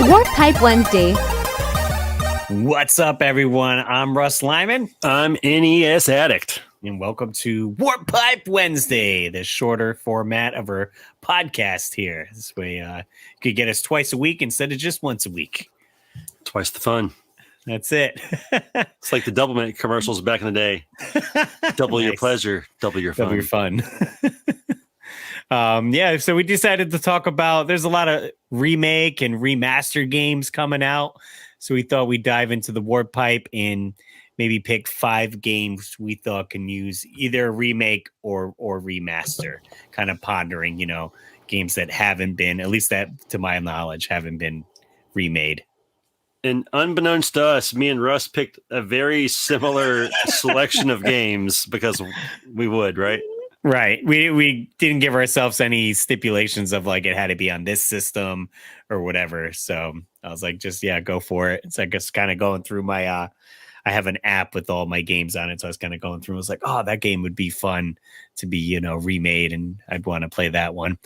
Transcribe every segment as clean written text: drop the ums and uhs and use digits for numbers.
Warp Pipe Wednesday. What's up, everyone? I'm Russ Lyman. I'm NES Addict. And welcome to Warp Pipe Wednesday, the shorter format of our podcast here. This way you could get us twice a week instead of just once a week. Twice the fun. That's it. It's like the double mint commercials back in the day. Double your pleasure, double your fun. Double your fun. So we decided to talk about, there's a lot of remake and remaster games coming out. So we thought we'd dive into the Warp Pipe and maybe pick 5 games we thought can use either a remake or remaster, kind of pondering, games that haven't been, at least that to my knowledge, haven't been remade. And unbeknownst to us, me and Russ picked a very similar selection of games because we would, right? Right. We didn't give ourselves any stipulations of like it had to be on this system or whatever. So I was like, go for it. It's like just kind of going through my I have an app with all my games on it. So I was kind of going through. I was like, oh, that game would be fun to be, remade, and I'd want to play that one.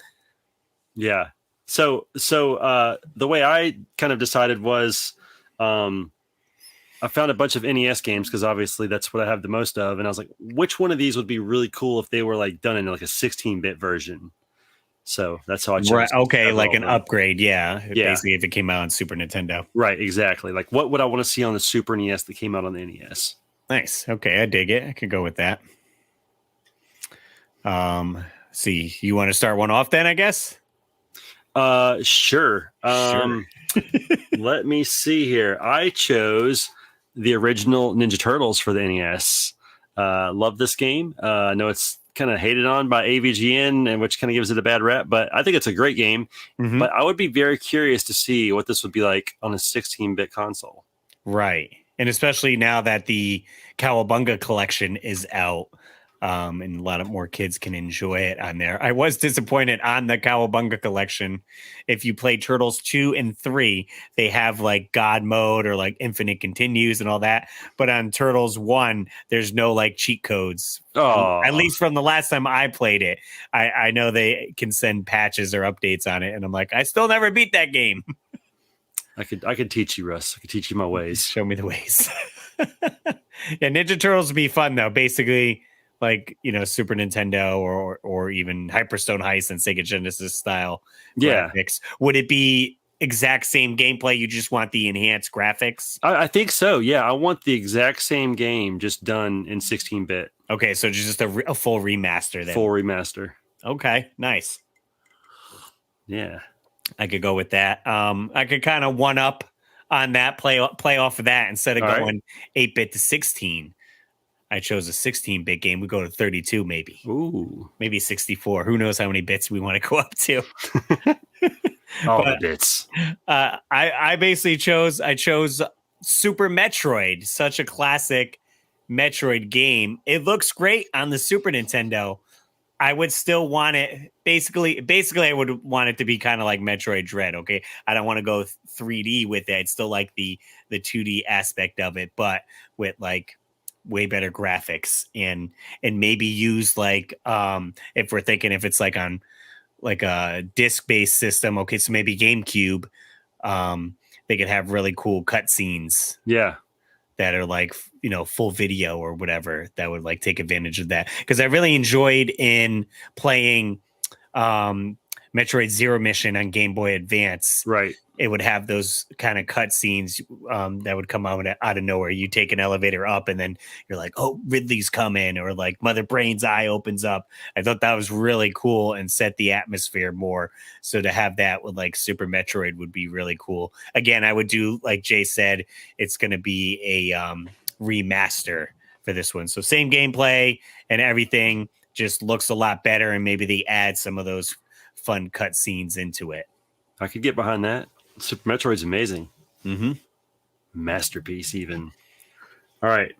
Yeah. So the way I kind of decided was I found a bunch of NES games because obviously that's what I have the most of. And I was like, which one of these would be really cool if they were like done in like a 16-bit version? So that's how I chose. Right. Okay. Like an upgrade. Yeah. Yeah. Basically, if it came out on Super Nintendo. Right. Exactly. Like what would I want to see on the Super NES that came out on the NES? Nice. Okay. I dig it. I could go with that. See, you want to start one off then, I guess? Sure. Let me see here. I chose the original Ninja Turtles for the NES. Love this game. I know it's kind of hated on by AVGN, and which kind of gives it a bad rap, but I think it's a great game. Mm-hmm. But I would be very curious to see what this would be like on a 16-bit console. Right. And especially now that the Cowabunga collection is out. And a lot of more kids can enjoy it on there. I was disappointed on the Cowabunga collection. If you play Turtles 2 and 3, they have like God mode or like infinite continues and all that. But on Turtles 1, there's no like cheat codes. Oh. At least from the last time I played it. I know they can send patches or updates on it. And I'm like, I still never beat that game. I could teach you, Russ. I could teach you my ways. Show me the ways. Yeah, Ninja Turtles would be fun though. Basically, like, Super Nintendo or even Hyperstone Heist and Sega Genesis style graphics. Would it be exact same gameplay? You just want the enhanced graphics? I think so. Yeah, I want the exact same game just done in 16-bit. Okay, so just a full remaster then. Full remaster. Okay, nice. Yeah. I could go with that. I could kind of one up on that, play off of that instead of going 8-bit to 16. I chose a 16-bit game. We go to 32, maybe. Ooh, maybe 64. Who knows how many bits we want to go up to? All the bits. I basically chose Super Metroid, such a classic Metroid game. It looks great on the Super Nintendo. I would still want it. Basically, I would want it to be kind of like Metroid Dread. Okay, I don't want to go 3D with it. I'd still like the 2D aspect of it, but with like way better graphics and maybe use like if we're thinking if it's like on like a disc-based system, okay, so maybe GameCube, they could have really cool cutscenes that are like full video or whatever that would like take advantage of that, because I really enjoyed in playing Metroid Zero Mission on Game Boy Advance. Right. It would have those kind of cutscenes that would come out of nowhere. You take an elevator up and then you're like, oh, Ridley's coming, or like Mother Brain's eye opens up. I thought that was really cool and set the atmosphere more. So to have that with like Super Metroid would be really cool. Again, I would do, like Jay said, it's going to be a remaster for this one. So same gameplay and everything, just looks a lot better. And maybe they add some of those fun cutscenes into it. I could get behind that. Super Metroid's amazing. Mm-hmm. Masterpiece, even. All right.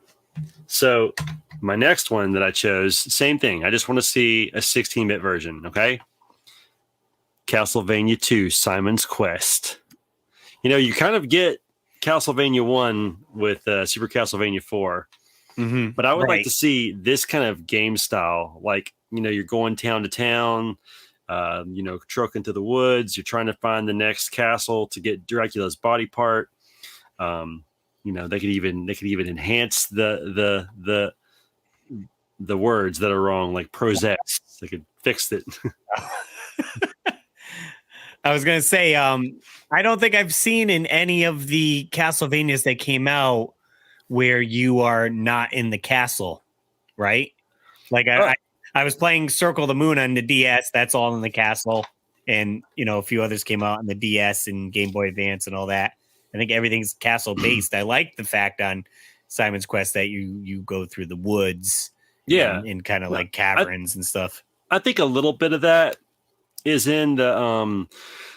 So my next one that I chose, same thing. I just want to see a 16-bit version, okay? Castlevania 2, Simon's Quest. You kind of get Castlevania 1 with Super Castlevania 4. Mm-hmm. But I would like to see this kind of game style. Like, you're going town to town. trucking through the woods. You're trying to find the next castle to get Dracula's body part. They could even enhance the words that are wrong, like prosess. They could fix it. I was gonna say, I don't think I've seen in any of the Castlevanias that came out where you are not in the castle, right? Like I was playing Circle the Moon on the DS. That's all in the castle, and a few others came out on the DS and Game Boy Advance and all that. I think everything's castle based. I like the fact on Simon's Quest that you go through the woods, in kind of like caverns and stuff. I think a little bit of that is in the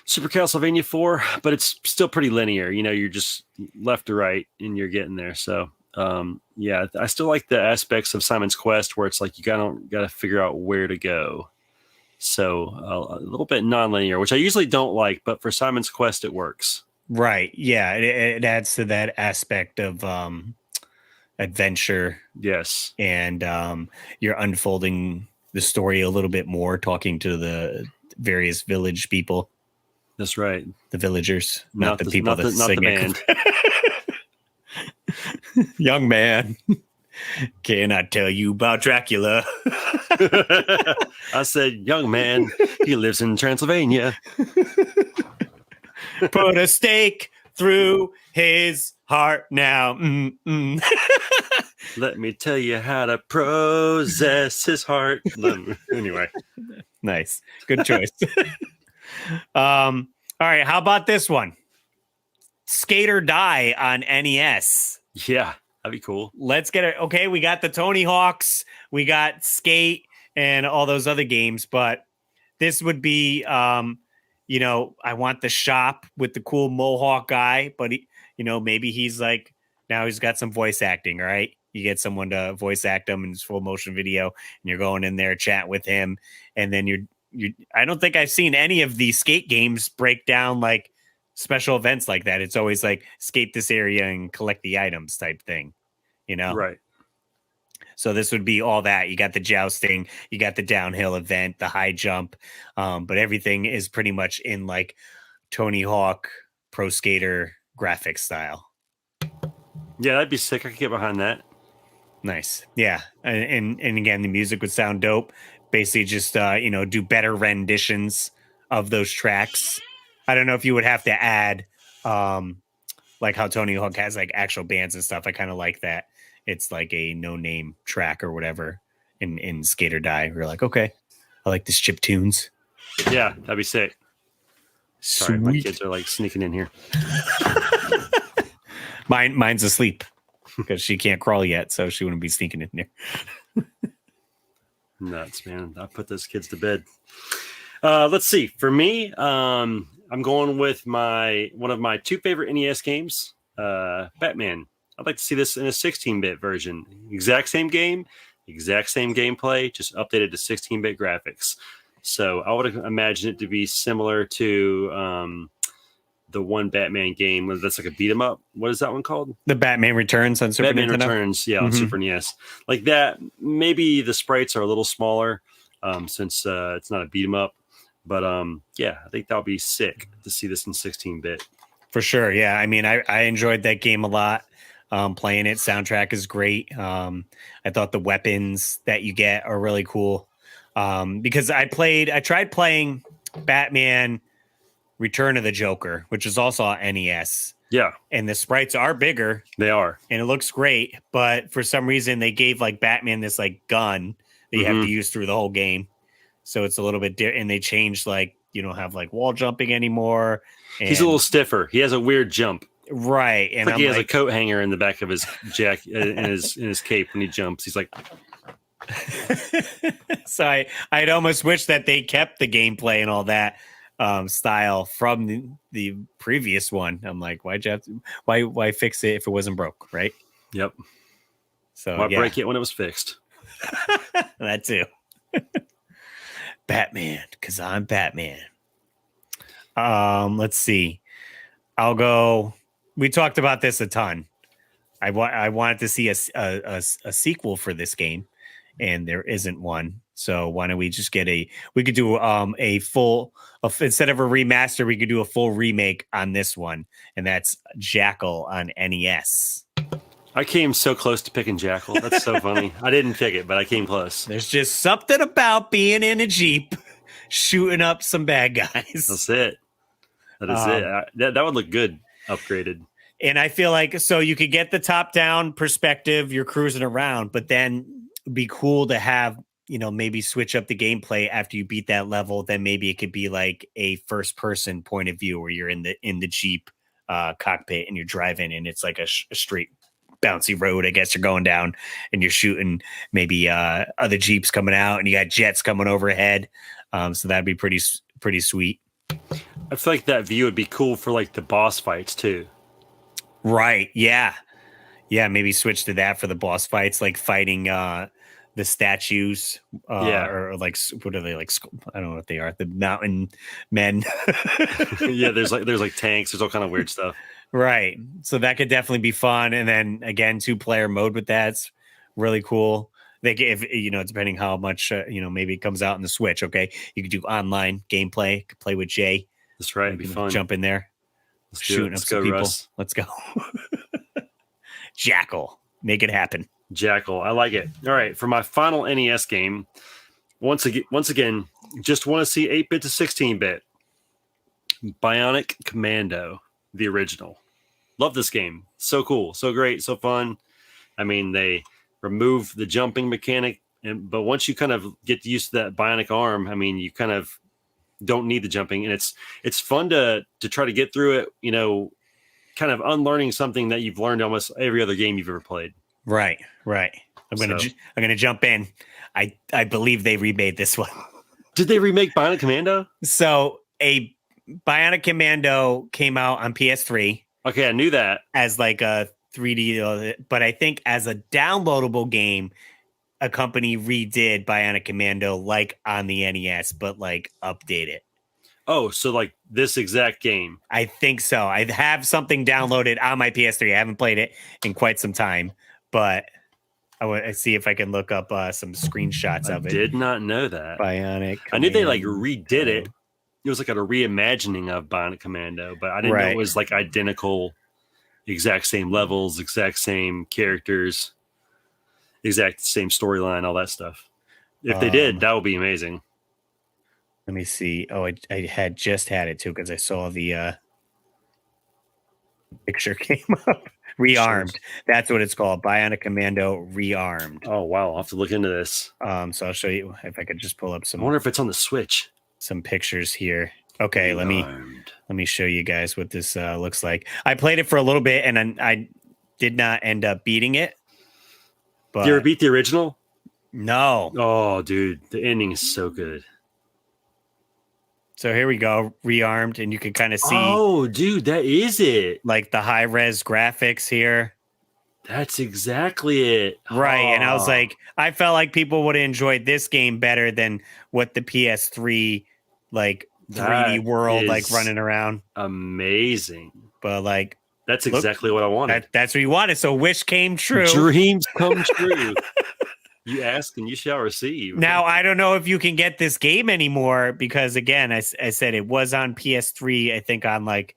Super Castlevania 4, but it's still pretty linear. You're just left to right and you're getting there. So I still like the aspects of Simon's Quest where it's like you gotta figure out where to go. So a little bit non-linear, which I usually don't like, but for Simon's Quest it works. Right. Yeah, it adds to that aspect of adventure. Yes. And you're unfolding the story a little bit more, talking to the various village people. That's right. The villagers, not the people that not sing the band. Young man, can I tell you about Dracula? I said, young man, he lives in Transylvania. Put a stake through his heart now. Let me tell you how to possess his heart. Anyway. Nice. Good choice. All right. How about this one? Skate or Die on NES. Yeah, that'd be cool. Let's get it. Okay, we got the Tony Hawks, we got Skate, and all those other games, but this would be, I want the shop with the cool Mohawk guy, but maybe he's like, now he's got some voice acting, right? You get someone to voice act him in his full motion video, and you're going in there, chat with him, and then I don't think I've seen any of these Skate games break down like special events like that. It's always like skate this area and collect the items type thing, Right. So this would be all that. You got the jousting, you got the downhill event, the high jump, but everything is pretty much in like Tony Hawk Pro Skater graphic style. Yeah, that'd be sick. I could get behind that. Nice. Yeah. And again, the music would sound dope. Basically just, do better renditions of those tracks. I don't know if you would have to add, like how Tony Hawk has like actual bands and stuff. I kind of like that. It's like a no-name track or whatever in Skate or Die. We're like, okay, I like this chip tunes. Yeah, that'd be sick. Sorry, my kids are like sneaking in here. Mine's asleep because she can't crawl yet, so she wouldn't be sneaking in there. Nuts, man. I put those kids to bed. Let's see. For me, I'm going with one of my two favorite NES games, Batman. I'd like to see this in a 16-bit version. Exact same game, exact same gameplay, just updated to 16-bit graphics. So I would imagine it to be similar to the one Batman game that's like a beat 'em up. What is that one called? The Batman Returns on Super Batman Nintendo? Returns, yeah, on Super NES. Like that. Maybe the sprites are a little smaller since it's not a beat 'em up. But I think that would be sick to see this in 16-bit. For sure, yeah. I mean, I enjoyed that game a lot. Playing it, soundtrack is great. I thought the weapons that you get are really cool. Because I tried playing Batman Return of the Joker, which is also on NES. Yeah. And the sprites are bigger. They are. And it looks great. But for some reason, they gave like Batman this like gun that you have to use through the whole game. So it's a little bit different. And they changed like, you don't have like wall jumping anymore. He's a little stiffer. He has a weird jump. Right. And it's like he has a coat hanger in the back of his jacket in his cape when he jumps. He's like so I'd almost wish that they kept the gameplay and all that style from the previous one. I'm like, why'd you have to, why fix it if it wasn't broke, right? Yep. So why break it when it was fixed? That too. Batman, because I'm Batman. Let's see. I'll go. We talked about this a ton. I wanted to see a sequel for this game, and there isn't one. So why don't we just get we could do a full, instead of a remaster, we could do a full remake on this one, and that's Jackal on NES. I came so close to picking Jackal. That's so funny. I didn't pick it, but I came close. There's just something about being in a Jeep shooting up some bad guys. That's it. That is it. That would look good upgraded. And I feel like, so you could get the top-down perspective, you're cruising around, but then it'd be cool to have, maybe switch up the gameplay after you beat that level. Then maybe it could be like a first-person point of view where you're in the Jeep cockpit and you're driving, and it's like a straight bouncy road, I guess you're going down, and you're shooting maybe other Jeeps coming out, and you got jets coming overhead. So that'd be pretty sweet. I feel like that view would be cool for like the boss fights too. Right. Yeah. Yeah. Maybe switch to that for the boss fights, like fighting the statues. Or like, what are they like? I don't know what they are. The mountain men. Yeah. There's like tanks. There's all kind of weird stuff. Right. So that could definitely be fun. And then again, 2-player mode with that's really cool. If depending how much maybe it comes out in the Switch. Okay, you could do online gameplay. Could play with Jay. That's right. It'd be fun. Jump in there. Let's shooting up some people. Russ. Let's go. Jackal. Make it happen. Jackal. I like it. All right. For my final NES game, once again, just want to see 8-bit to 16-bit. Bionic Commando, the original. Love this game. So cool. So great. So fun. I mean, they remove the jumping mechanic, but once you kind of get used to that bionic arm, I mean, you kind of don't need the jumping, and it's fun to try to get through it, kind of unlearning something that you've learned almost every other game you've ever played. Right. I'm gonna jump in. I believe they remade this one. Did they remake Bionic Commando? So a Bionic Commando came out on PS3. Okay, I knew that as like a 3D, but I think as a downloadable game, a company redid Bionic Commando like on the NES, but like update it. Oh, so like this exact game? I think so. I have something downloaded on my PS3. I haven't played it in quite some time, but I want to see if I can look up some screenshots of it. I did not know that. Bionic Commando. I knew they like redid it. It was like a reimagining of Bionic Commando, but I didn't know it was like identical. Exact same levels, exact same characters, exact same storyline, all that stuff. If they did, that would be amazing. Let me see. Oh, I had just had it too because I saw the picture came up. Rearmed. That's what it's called. Bionic Commando Rearmed. Oh wow, I'll have to look into this. So I'll show you if I could just pull up some. I wonder if it's on the Switch. Some pictures here. Okay, let me show you guys what this looks like. I played it for a little bit, and I did not end up beating it. But did you ever beat the original? No. Oh, dude, the ending is so good. So here we go, Rearmed, and you can kind of see. Oh, dude, that is it. Like the high res graphics here. That's exactly it. Right, and I was like, I felt like people would have enjoyed this game better than what the PS3 like 3D world like running around. Amazing. But like that's exactly what I wanted. That's what you wanted. So wish came true. Dreams come true. You ask and you shall receive. Now I don't know if you can get this game anymore because again, I said it was on PS3. I think on like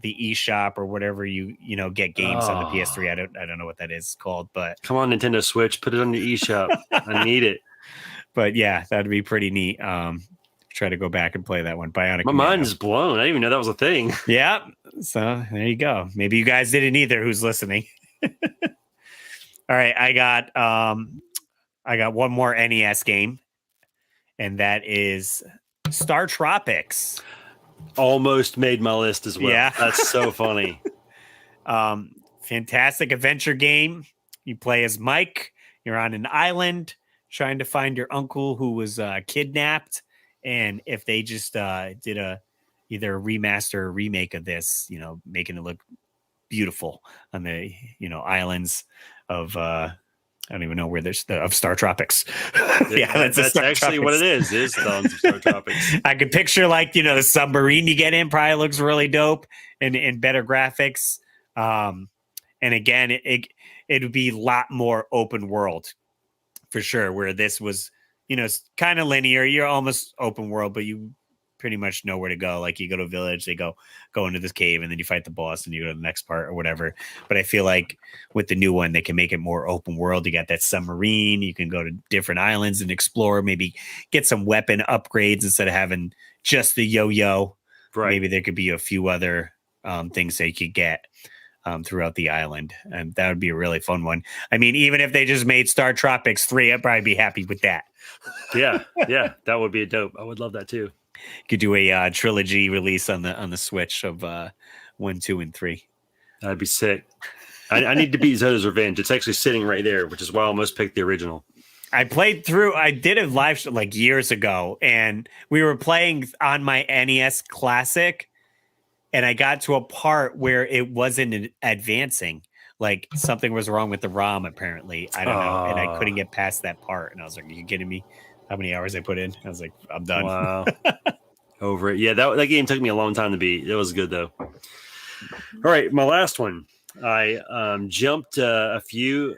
the eShop or whatever you get games on the PS3. I don't know what that is called, but come on, Nintendo Switch, put it on the eShop. I need it. But yeah, that'd be pretty neat. Try to go back and play that one. Bionic. My mind is blown. I didn't even know that was a thing. Yeah. So there you go. Maybe you guys didn't either. Who's listening? All right, I got one more NES game, and that is Star Tropics. Almost made my list as well. Yeah. That's so funny. Fantastic adventure game. You play as Mike. You're on an island trying to find your uncle who was kidnapped. And if they just did either a remaster or remake of this, making it look beautiful on the, islands of I don't even know where there's of Star Tropics. Yeah, that's actually Tropics. What it is the Star Tropics. I could picture like, the submarine you get in probably looks really dope and better graphics. And again, it would be a lot more open world for sure, where this was, it's kind of linear. You're almost open world, but you pretty much know where to go. Like you go to a village, they go into this cave, and then you fight the boss, and you go to the next part or whatever. But I feel like with the new one, they can make it more open world. You got that submarine. You can go to different islands and explore. Maybe get some weapon upgrades instead of having just the yo-yo. Right. Maybe there could be a few other things that you could get throughout the island, and that would be a really fun one. I mean, even if they just made Star Tropics 3, I'd probably be happy with that. Yeah, that would be a dope. I would love that too. Could do a trilogy release on the Switch of 1, 2, and 3. That'd be sick. I need to beat Zelda's Revenge. It's actually sitting right there, which is why I almost picked the original. I did a live show like years ago, and we were playing on my NES Classic, and I got to a part where it wasn't advancing. Like something was wrong with the ROM, apparently. I don't know. And I couldn't get past that part. And I was like, are you kidding me? How many hours I put in? I was like, I'm done. Wow. Over it. Yeah, that game took me a long time to beat. It was good, though. All right, my last one. I jumped a few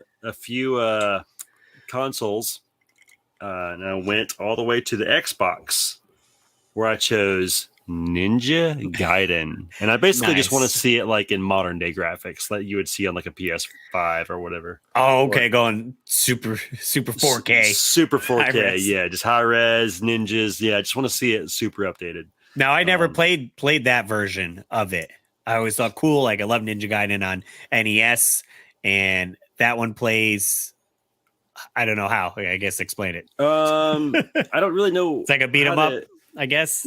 consoles, and I went all the way to the Xbox, where I chose Ninja Gaiden, and I basically just want to see it like in modern day graphics, like you would see on like a PS5 or whatever. Oh, okay, going super 4K, super 4K, yeah, just high res ninjas. Yeah, I just want to see it super updated. Now, I never played that version of it. I always thought cool. Like I love Ninja Gaiden on NES, and that one plays. I don't know how. I guess explain it. I don't really know. It's like a beat 'em up, I guess.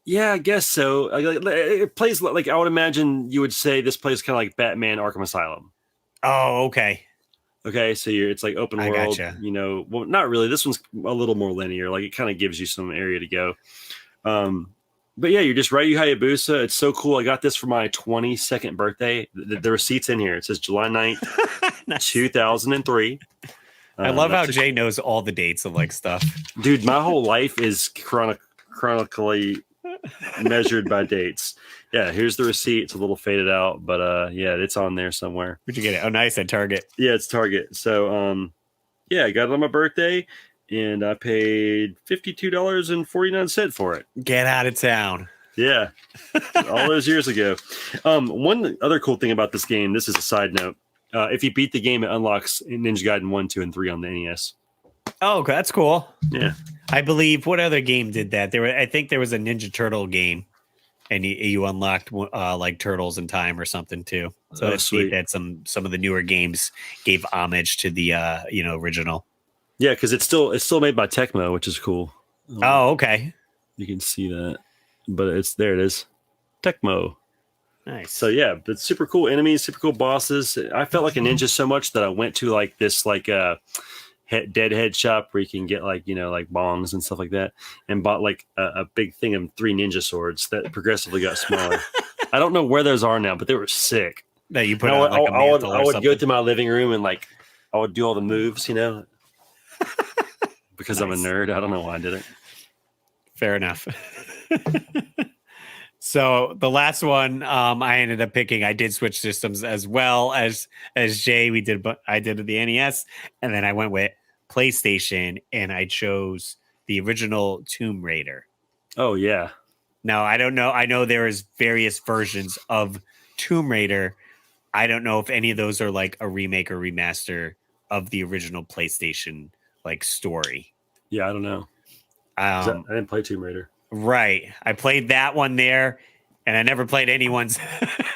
Yeah, I guess so. It plays like I would imagine you would say this plays kind of like Batman Arkham Asylum. Oh, okay. Okay, so it's like open world. Gotcha. Well, not really. This one's a little more linear. Like it kind of gives you some area to go. But yeah, you're just Ryu Hayabusa. It's so cool. I got this for my 22nd birthday. The receipt's in here. It says July 9th, nice. 2003. I love how Jay knows all the dates of like stuff. Dude, my whole life is chronically measured by dates. Yeah, here's the receipt. It's a little faded out, but yeah, it's on there somewhere. Where'd you get it? Oh, nice, at Target. Yeah, it's Target. So yeah, I got it on my birthday, and I paid $52.49 for it. Get out of town. Yeah, all those years ago. One other cool thing about this game, this is a side note. If you beat the game, it unlocks Ninja Gaiden 1, 2, and 3 on the NES. Oh, that's cool. Yeah. I believe, what other game did that? I think there was a Ninja Turtle game, and you unlocked like Turtles in Time or something too. So it's sweet that some of the newer games gave homage to the original. Yeah, because it's still made by Tecmo, which is cool. Oh, okay. You can see that, but there it is, Tecmo. Nice. So yeah, but super cool enemies, super cool bosses. I felt like a ninja so much that I went to like this deadhead shop where you can get like bongs and stuff like that, and bought like a big thing of 3 ninja swords that progressively got smaller. I don't know where those are now, but they were sick. That you put on like a mantle I would go to my living room and like I would do all the moves, because nice. I'm a nerd. I don't know why I did it. Fair enough. So the last one I ended up picking, I did switch systems as well as Jay. I did the NES, and then I went with PlayStation, and I chose the original Tomb Raider. Oh yeah. Now I don't know. I know there is various versions of Tomb Raider. I don't know if any of those are like a remake or remaster of the original PlayStation like story. Yeah, I don't know. I didn't play Tomb Raider. Right. I played that one there, and I never played anyone's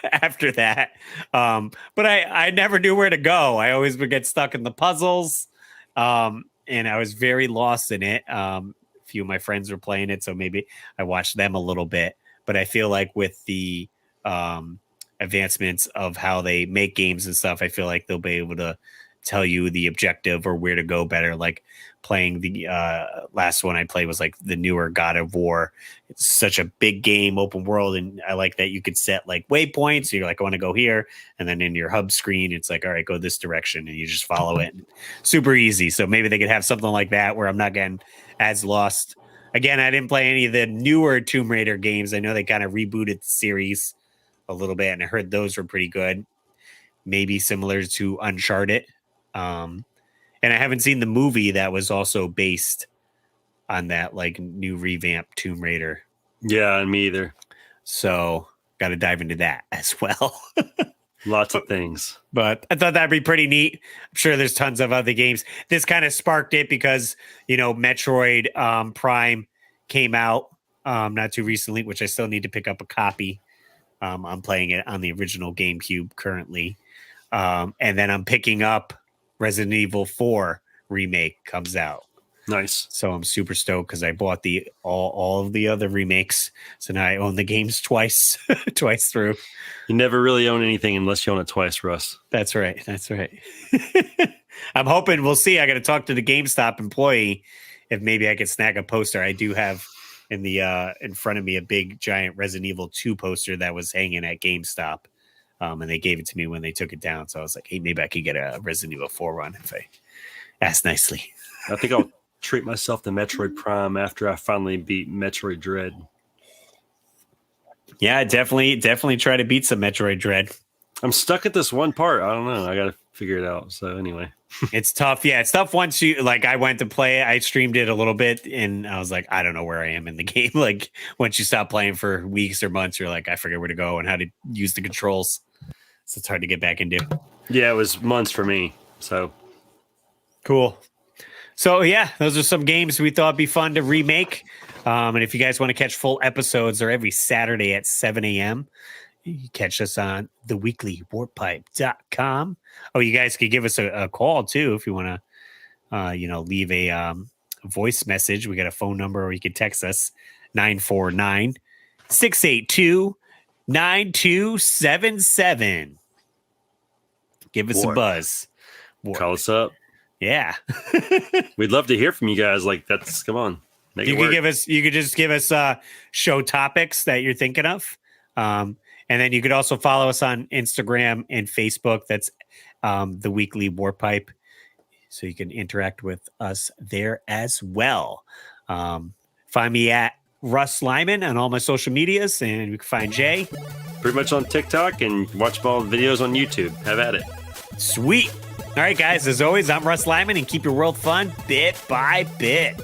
after that. But I never knew where to go. I always would get stuck in the puzzles, and I was very lost in it. A few of my friends were playing it, so maybe I watched them a little bit. But I feel like with the advancements of how they make games and stuff, I feel like they'll be able to tell you the objective or where to go better. Like playing the last one I played was like the newer God of War. It's such a big game, open world, and I like that you could set like waypoints. You're like, I want to go here, and then in your hub screen, it's like, all right, go this direction, and you just follow it. Super easy. So maybe they could have something like that where I'm not getting as lost. Again, I didn't play any of the newer Tomb Raider games. I know they kind of rebooted the series a little bit, and I heard those were pretty good. Maybe similar to Uncharted. And and I haven't seen the movie that was also based on that like new revamped Tomb Raider. Yeah, and me either. So got to dive into that as well. Lots of things. But I thought that'd be pretty neat. I'm sure there's tons of other games. This kind of sparked it because, Metroid Prime came out not too recently, which I still need to pick up a copy. I'm playing it on the original GameCube currently. And then I'm picking up Resident Evil 4 remake comes out. Nice. So I'm super stoked because I bought all of the other remakes. So now I own the games twice through. You never really own anything unless you own it twice, Russ. That's right. I'm hoping we'll see. I got to talk to the GameStop employee if maybe I could snag a poster. I do have in front of me a big giant Resident Evil 2 poster that was hanging at GameStop. And they gave it to me when they took it down. So I was like, hey, maybe I could get a Resident Evil 4 run if I ask nicely. I think I'll treat myself to Metroid Prime after I finally beat Metroid Dread. Yeah, definitely try to beat some Metroid Dread. I'm stuck at this one part. I don't know. I got to figure it out. So anyway, it's tough. Yeah, it's tough once I went to play it. I streamed it a little bit and I was like, I don't know where I am in the game. Like once you stop playing for weeks or months, you're like, I forget where to go and how to use the controls. So it's hard to get back into. Yeah, it was months for me. So cool. So yeah, those are some games we thought would be fun to remake. And if you guys want to catch full episodes, they're every Saturday at 7 a.m. You catch us on theweeklywarpipe.com. Oh, you guys could give us a call too if you want to, leave a voice message. We got a phone number, or you can text us 949-682-9277. Give us a buzz. Call us up. Yeah. We'd love to hear from you guys. Like come on. You could just give us show topics that you're thinking of. And then you could also follow us on Instagram and Facebook. That's the Weekly Warpipe. So you can interact with us there as well. Find me at Russ Lyman on all my social medias, and you can find Jay. Pretty much on TikTok, and watch all the videos on YouTube. Have at it. Sweet. All right, guys. As always, I'm Russ Lyman, and keep your world fun bit by bit.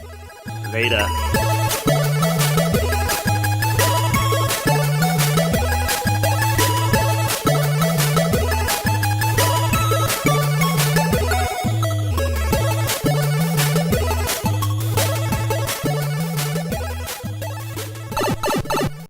Later.